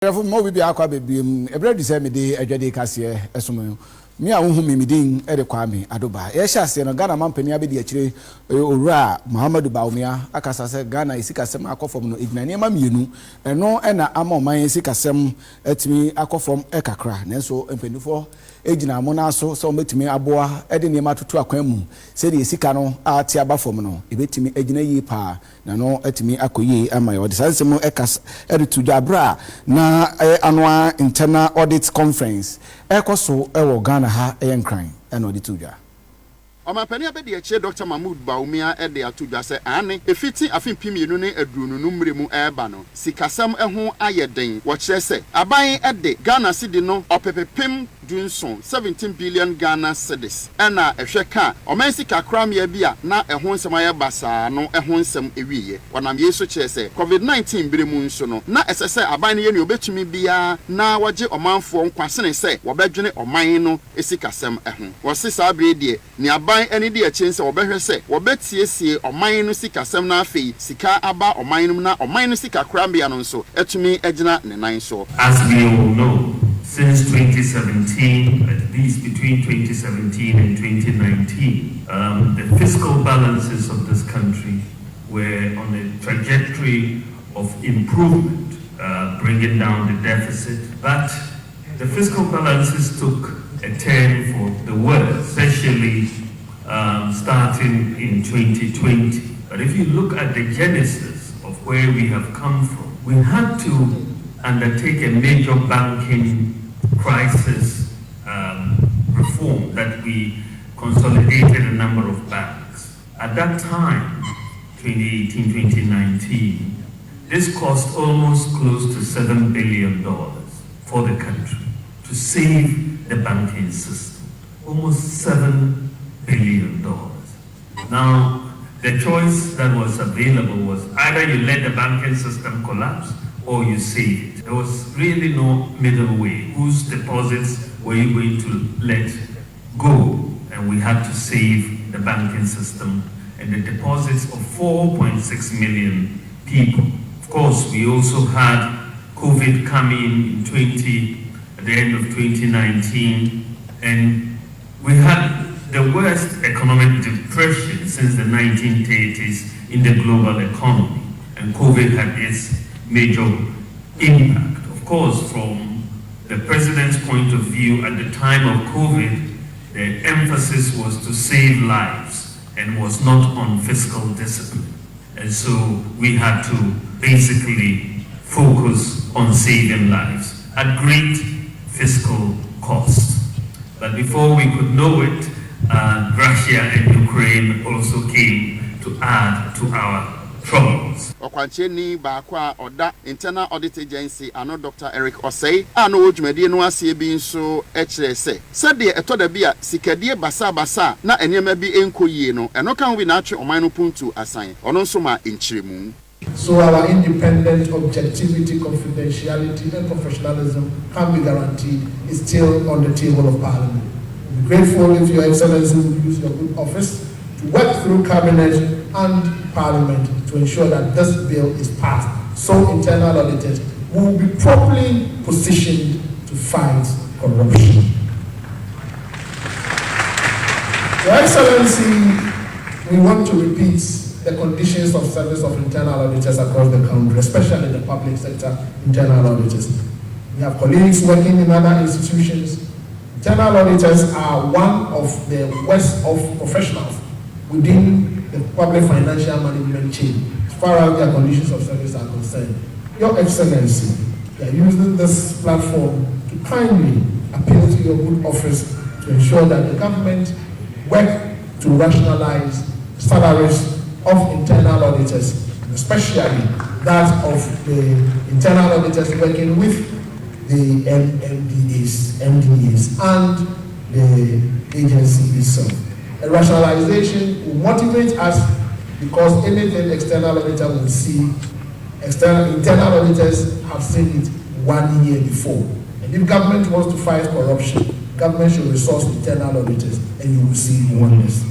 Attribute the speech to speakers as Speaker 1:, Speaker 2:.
Speaker 1: Therefore, more be aqua baby, a bread is a day, a jade cassier, a sumo. Me, I whom me ding, Ede Kwame, Adoba. Yes, and a Ghana man penny abedi actually, Ura, Muhammad Bawumia, Akasa, Ghana, is sick as some aqua from Ignanima Munu, and no, and I'm on my sick as some at me, aqua from Ekakra, Nenso, and Penufo, Ejina Monaso, so met me aboa, Edinima to Aquemu, said the Sicano, Tiaba Fomino, ebet me Ejina ye pa, Nano, et me Akoye, and my ordinary Ekas, Editu Jabra, na annual internal audit conference. Ekoso ewo Ghana ha enkran eno Audit uja.
Speaker 2: Omapani abedi eche Dr. Mahmoud Bawumia ede atuja se ane efiti afimpim yenu ne adunu no mremu eba no sikasam eho ayeden wo kire se aban ede Ghana cedi no opepepem dunson 17 billion Ghana cedis ena ehwe ka omansi kakram ya bia na eho nsem aye basa no eho nsem ewiye wanam yeso kire se covid-19 biremu nso no na esese aban ne ye ne obetumi bia na waje omanfo nkwasene se wobedwene oman no esikasam eho wo sisa abrede ni aban eni de achense wobehwe se wobetiesie oman no sikasam na afei sika aba oman no na oman no sikakram no nso etumi agina ne nan so.
Speaker 3: As we all know, since 2017, at least between 2017 and 2019, the fiscal balances of this country were on a trajectory of improvement, bringing down the deficit. But the fiscal balances took a turn for the worse, especially starting in 2020. But if you look at the genesis of where we have come from, we had to undertake a major banking crisis reform that we consolidated a number of banks. At that time, 2018-2019, this cost almost close to $7 billion for the country to save the banking system. Almost $7 billion. Now, the choice that was available was either you let the banking system collapse or you save it. There was really no middle way. Whose deposits were you going to let go? And we had to save the banking system and the deposits of 4.6 million people. Of course, we also had COVID coming at the end of 2019, and we had the worst economic depression since the 1930s in the global economy, and COVID had its major impact. Of course, from the president's point of view at the time of COVID, the emphasis was to save lives and was not on fiscal discipline. And so we had to basically focus on saving lives at great fiscal cost. But before we could know it, Russia and Ukraine also came to add to our troubles.
Speaker 2: Okwancheni baakwa oda internal audit agency ano Dr. Eric Osei ano odwumade no asie bi nso ekire se de etoda bia sikadie basa na enema bi enkoyie no eno kan wi na atwe oman no puntu asan ono nso ma enchiremu.
Speaker 4: So our independent objectivity, confidentiality and professionalism can be guaranteed is still on the table of Parliament. We're grateful if Your Excellency will use your good office to work through Cabinet and Parliament to ensure that this bill is passed, so internal auditors will be properly positioned to fight corruption. Your Excellency, we want to repeat the conditions of service of internal auditors across the country, especially the public sector internal auditors. We have colleagues working in other institutions. Internal auditors are one of the worst of professionals within the public financial management chain, as far as their conditions of service are concerned. Your Excellency, we are using this platform to kindly appeal to your good office to ensure that the government work to rationalize salaries of internal auditors, especially that of the internal auditors working with the MDAs, and the agency itself. A rationalization will motivate us because anything external auditor will see, internal auditors have seen it 1 year before. And if government wants to fight corruption, government should resource internal auditors and you will see wonders.